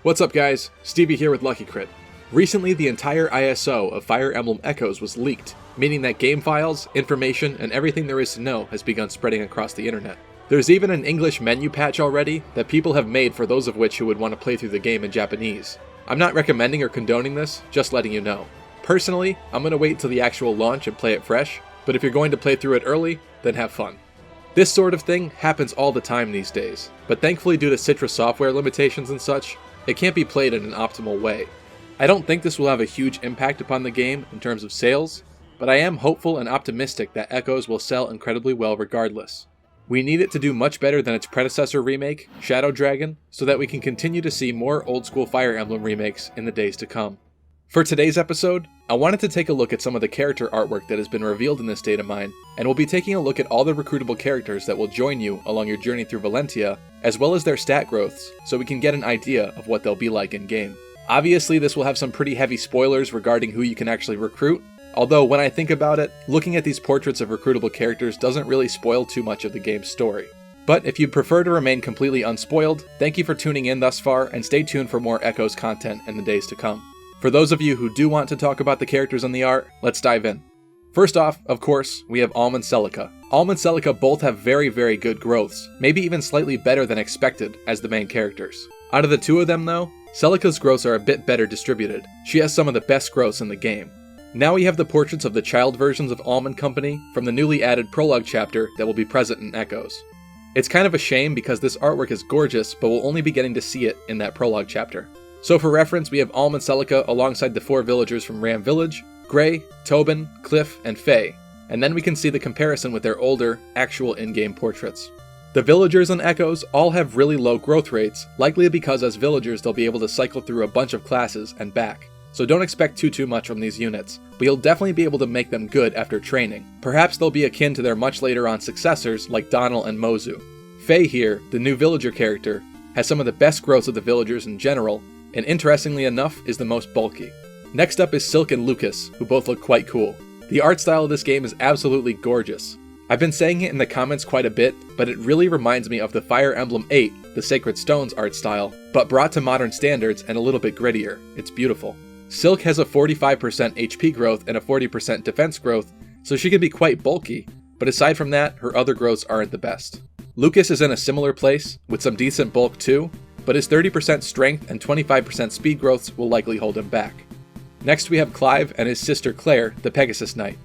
What's up guys, Stevie here with Lucky Crit. Recently the entire ISO of Fire Emblem Echoes was leaked, meaning that game files, information, and everything there is to know has begun spreading across the internet. There's even an English menu patch already that people have made for those of which who would want to play through the game in Japanese. I'm not recommending or condoning this, just letting you know. Personally, I'm going to wait till the actual launch and play it fresh, but if you're going to play through it early, then have fun. This sort of thing happens all the time these days, but thankfully due to Citra software limitations and such, it can't be played in an optimal way. I don't think this will have a huge impact upon the game in terms of sales, but I am hopeful and optimistic that Echoes will sell incredibly well regardless. We need it to do much better than its predecessor remake, Shadow Dragon, so that we can continue to see more old school Fire Emblem remakes in the days to come. For today's episode, I wanted to take a look at some of the character artwork that has been revealed in this data mine, and we'll be taking a look at all the recruitable characters that will join you along your journey through Valentia, as well as their stat growths, so we can get an idea of what they'll be like in-game. Obviously this will have some pretty heavy spoilers regarding who you can actually recruit, although when I think about it, looking at these portraits of recruitable characters doesn't really spoil too much of the game's story. But if you'd prefer to remain completely unspoiled, thank you for tuning in thus far, and stay tuned for more Echoes content in the days to come. For those of you who do want to talk about the characters and the art, let's dive in. First off, of course, we have Almond Celica. Almond Celica both have very good growths, maybe even slightly better than expected as the main characters. Out of the two of them though, Celica's growths are a bit better distributed. She has some of the best growths in the game. Now we have the portraits of the child versions of Almond Company from the newly added prologue chapter that will be present in Echoes. It's kind of a shame because this artwork is gorgeous, but we'll only be getting to see it in that prologue chapter. So for reference, we have Almond Celica alongside the 4 villagers from Ram Village, Gray, Tobin, Cliff, and Faye, and then we can see the comparison with their older, actual in-game portraits. The villagers in Echoes all have really low growth rates, likely because as villagers they'll be able to cycle through a bunch of classes and back, so don't expect too much from these units, but you'll definitely be able to make them good after training. Perhaps they'll be akin to their much later on successors like Donnell and Mozu. Faye here, the new villager character, has some of the best growths of the villagers in general, and interestingly enough is the most bulky. Next up is Silk and Lukas, who both look quite cool. The art style of this game is absolutely gorgeous. I've been saying it in the comments quite a bit, but it really reminds me of the Fire Emblem 8, the Sacred Stones art style, but brought to modern standards and a little bit grittier. It's beautiful. Silk has a 45% HP growth and a 40% defense growth, so she can be quite bulky, but aside from that, her other growths aren't the best. Lukas is in a similar place, with some decent bulk too, but his 30% strength and 25% speed growths will likely hold him back. Next we have Clive and his sister Claire, the Pegasus Knight.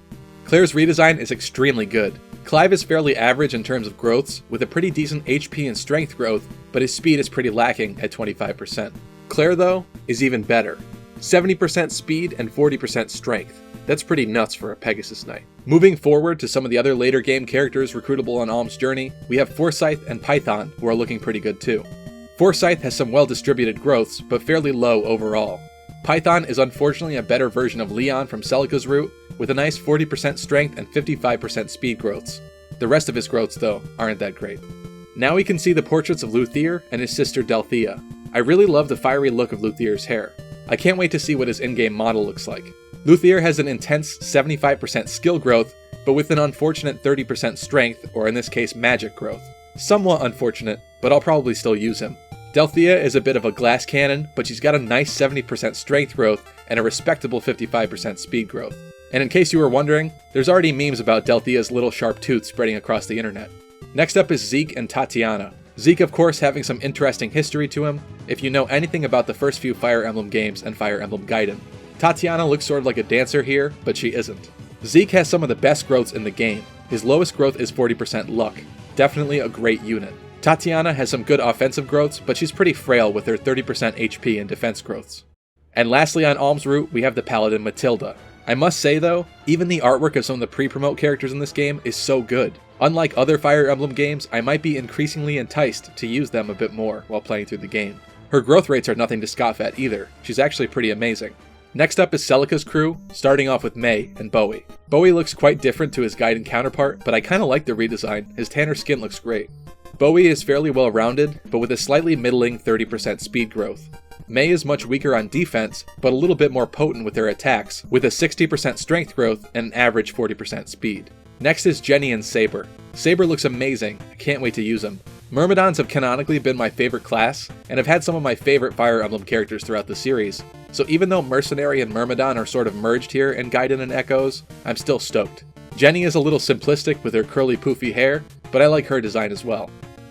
Claire's redesign is extremely good. Clive is fairly average in terms of growths, with a pretty decent HP and strength growth, but his speed is pretty lacking at 25%. Claire though, is even better. 70% speed and 40% strength. That's pretty nuts for a Pegasus Knight. Moving forward to some of the other later game characters recruitable on Alm's journey, we have Forsyth and Python, who are looking pretty good too. Forsyth has some well-distributed growths, but fairly low overall. Python is unfortunately a better version of Leon from Celica's route, with a nice 40% strength and 55% speed growths. The rest of his growths, though, aren't that great. Now we can see the portraits of Luthier and his sister Delphia. I really love the fiery look of Luthier's hair. I can't wait to see what his in-game model looks like. Luthier has an intense 75% skill growth, but with an unfortunate 30% strength, or in this case magic growth. Somewhat unfortunate, but I'll probably still use him. Delphia is a bit of a glass cannon, but she's got a nice 70% strength growth and a respectable 55% speed growth. And in case you were wondering, there's already memes about Delphia's little sharp tooth spreading across the internet. Next up is Zeke and Tatiana. Zeke of course having some interesting history to him, if you know anything about the first few Fire Emblem games and Fire Emblem Gaiden. Tatiana looks sort of like a dancer here, but she isn't. Zeke has some of the best growths in the game. His lowest growth is 40% luck. Definitely a great unit. Tatiana has some good offensive growths, but she's pretty frail with her 30% HP and defense growths. And lastly on Alm's route, we have the Paladin Mathilde. I must say though, even the artwork of some of the pre-promote characters in this game is so good. Unlike other Fire Emblem games, I might be increasingly enticed to use them a bit more while playing through the game. Her growth rates are nothing to scoff at either. She's actually pretty amazing. Next up is Celicas Crew, starting off with Mei and Bowie. Bowie looks quite different to his Gaiden counterpart, but I kinda like the redesign. His tanner skin looks great. Bowie is fairly well rounded, but with a slightly middling 30% speed growth. Mei is much weaker on defense, but a little bit more potent with her attacks, with a 60% strength growth and an average 40% speed. Next is Jenny and Saber. Saber looks amazing, I can't wait to use him. Myrmidons have canonically been my favorite class, and have had some of my favorite Fire Emblem characters throughout the series, so even though Mercenary and Myrmidon are sort of merged here in Gaiden and Echoes, I'm still stoked. Jenny is a little simplistic with her curly poofy hair, but I like her design as well.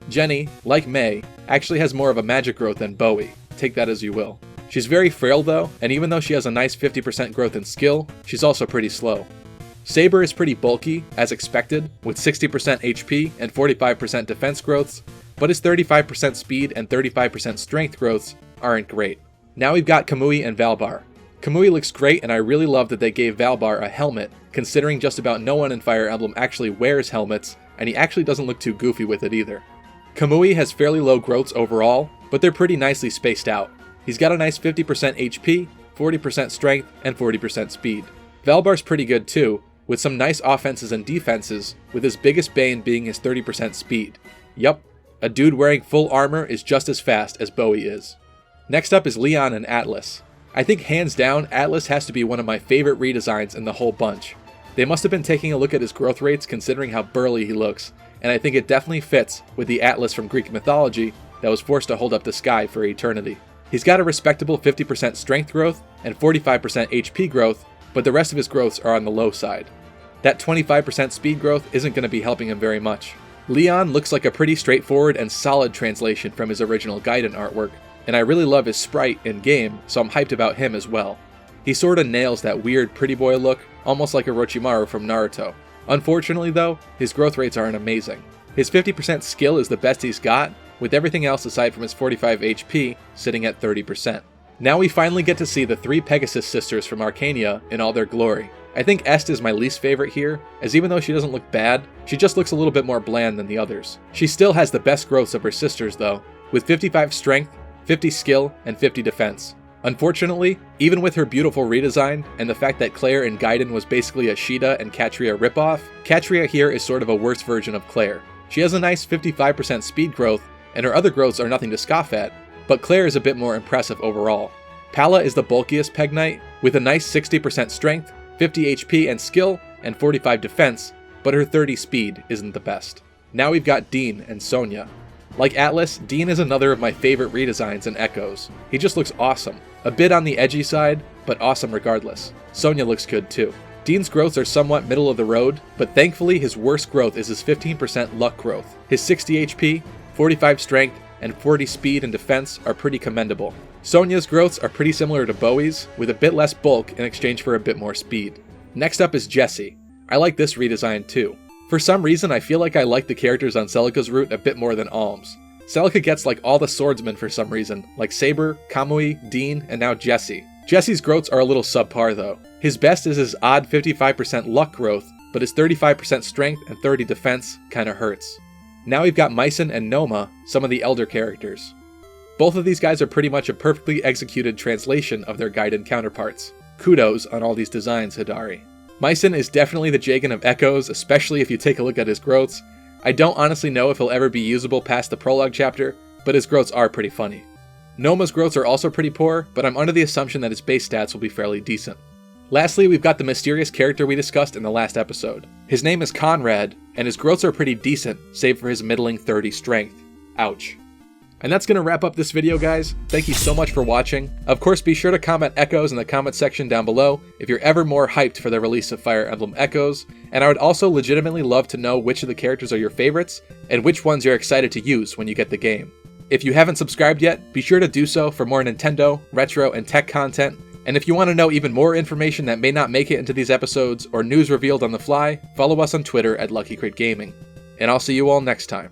Jenny, like May, actually has more of a magic growth than Bowie, take that as you will. She's very frail though, and even though she has a nice 50% growth in skill, she's also pretty slow. Saber is pretty bulky, as expected, with 60% HP and 45% defense growths, but his 35% speed and 35% strength growths aren't great. Now we've got Kamui and Valve. Kamui looks great, and I really love that they gave Valve a helmet, considering just about no one in Fire Emblem actually wears helmets, and he actually doesn't look too goofy with it either. Kamui has fairly low growths overall, but they're pretty nicely spaced out. He's got a nice 50% HP, 40% strength, and 40% speed. Valbar's pretty good too, with some nice offenses and defenses, with his biggest bane being his 30% speed. Yup, a dude wearing full armor is just as fast as Bowie is. Next up is Leon and Atlas. I think hands down, Atlas has to be one of my favorite redesigns in the whole bunch. They must have been taking a look at his growth rates considering how burly he looks, and I think it definitely fits with the Atlas from Greek mythology that was forced to hold up the sky for eternity. He's got a respectable 50% strength growth and 45% HP growth, but the rest of his growths are on the low side. That 25% speed growth isn't going to be helping him very much. Leon looks like a pretty straightforward and solid translation from his original Gaiden artwork, and I really love his sprite in-game, so I'm hyped about him as well. He sorta nails that weird pretty boy look, almost like Orochimaru from Naruto. Unfortunately though, his growth rates aren't amazing. His 50% skill is the best he's got, with everything else aside from his 45 HP sitting at 30%. Now we finally get to see the 3 Pegasus Sisters from Arcania in all their glory. I think Est is my least favorite here, as even though she doesn't look bad, she just looks a little bit more bland than the others. She still has the best growths of her sisters though, with 55 strength, 50 skill, and 50 defense. Unfortunately, even with her beautiful redesign, and the fact that Claire in Gaiden was basically a Sheeta and Catria ripoff, Catria here is sort of a worse version of Claire. She has a nice 55% speed growth, and her other growths are nothing to scoff at, but Claire is a bit more impressive overall. Pala is the bulkiest Peg Knight, with a nice 60% strength, 50 HP and skill, and 45 defense, but her 30 speed isn't the best. Now we've got Dean and Sonya. Like Atlas, Dean is another of my favorite redesigns in Echoes. He just looks awesome. A bit on the edgy side, but awesome regardless. Sonya looks good too. Dean's growths are somewhat middle of the road, but thankfully his worst growth is his 15% luck growth. His 60 HP, 45 strength, and 40 speed and defense are pretty commendable. Sonya's growths are pretty similar to Bowie's, with a bit less bulk in exchange for a bit more speed. Next up is Jessie. I like this redesign too. For some reason, I feel like I like the characters on Celica's route a bit more than Alm's. Celica gets like all the swordsmen for some reason, like Saber, Kamui, Dean, and now Jessie. Jessie's growths are a little subpar though. His best is his odd 55% luck growth, but his 35% strength and 30 defense kinda hurts. Now we've got Meissen and Noma, some of the elder characters. Both of these guys are pretty much a perfectly executed translation of their Gaiden counterparts. Kudos on all these designs, Hidari. Meissen is definitely the Jagan of Echoes, especially if you take a look at his growths. I don't honestly know if he'll ever be usable past the prologue chapter, but his growths are pretty funny. Noma's growths are also pretty poor, but I'm under the assumption that his base stats will be fairly decent. Lastly, we've got the mysterious character we discussed in the last episode. His name is Conrad, and his growths are pretty decent, save for his middling 30 strength. Ouch. And that's going to wrap up this video, guys. Thank you so much for watching. Of course, be sure to comment Echoes in the comment section down below if you're ever more hyped for the release of Fire Emblem Echoes, and I would also legitimately love to know which of the characters are your favorites, and which ones you're excited to use when you get the game. If you haven't subscribed yet, be sure to do so for more Nintendo, retro, and tech content, and if you want to know even more information that may not make it into these episodes, or news revealed on the fly, follow us on Twitter at LuckyCritGaming. And I'll see you all next time.